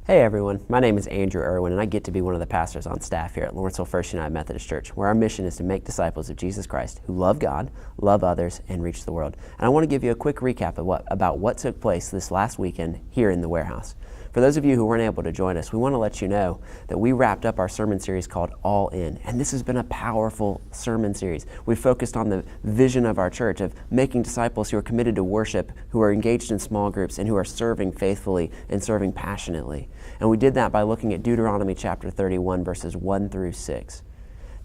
Hey everyone, my name is Andrew Irwin and I get to be one of the pastors on staff here at Lawrenceville First United Methodist Church, where our mission is to make disciples of Jesus Christ who love God, love others, and reach the world. And I want to give you a quick recap of about what took place this last weekend here in the warehouse. For those of you who weren't able to join us, we want to let you know that we wrapped up our sermon series called All In, and this has been a powerful sermon series. We focused on the vision of our church of making disciples who are committed to worship, who are engaged in small groups, and who are serving faithfully and serving passionately. And we did that by looking at Deuteronomy chapter 31, verses 1 through 6.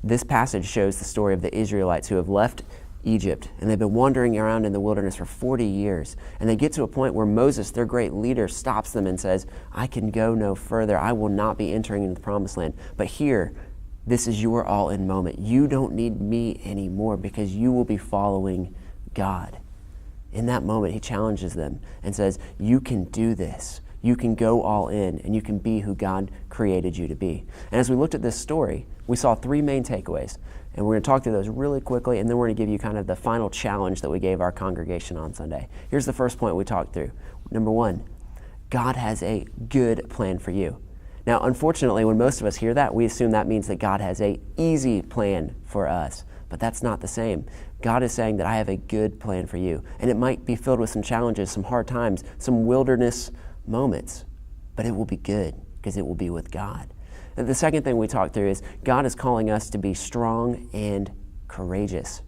This passage shows the story of the Israelites who have left Egypt, and they've been wandering around in the wilderness for 40 years. And they get to a point where Moses, their great leader, stops them and says, I can go no further. I will not be entering into the promised land. But here, this is your all-in moment. You don't need me anymore because you will be following God. In that moment, he challenges them and says, you can do this. You can go all in, and you can be who God created you to be. And as we looked at this story, we saw three main takeaways. And we're going to talk through those really quickly, and then we're going to give you kind of the final challenge that we gave our congregation on Sunday. Here's the first point we talked through. Number one, God has a good plan for you. Now, unfortunately, when most of us hear that, we assume that means that God has an easy plan for us. But that's not the same. God is saying that I have a good plan for you. And it might be filled with some challenges, some hard times, some wilderness moments. But it will be good because it will be with God. And the second thing we talked through is God is calling us to be strong and courageous.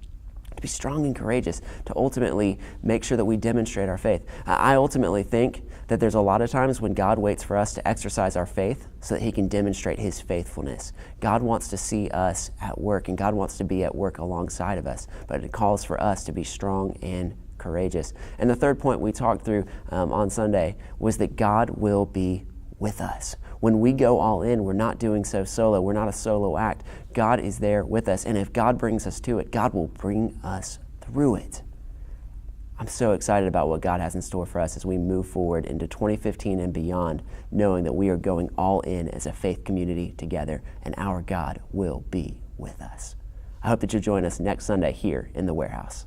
To be strong and courageous, to ultimately make sure that we demonstrate our faith. I ultimately think that there's a lot of times when God waits for us to exercise our faith so that he can demonstrate his faithfulness. God wants to see us at work, and God wants to be at work alongside of us, but it calls for us to be strong and courageous. And the third point we talked through on Sunday was that God will be with us. When we go all in, we're not doing so solo. We're not a solo act. God is there with us. And if God brings us to it, God will bring us through it. I'm so excited about what God has in store for us as we move forward into 2015 and beyond, knowing that we are going all in as a faith community together, and our God will be with us. I hope that you'll join us next Sunday here in the warehouse.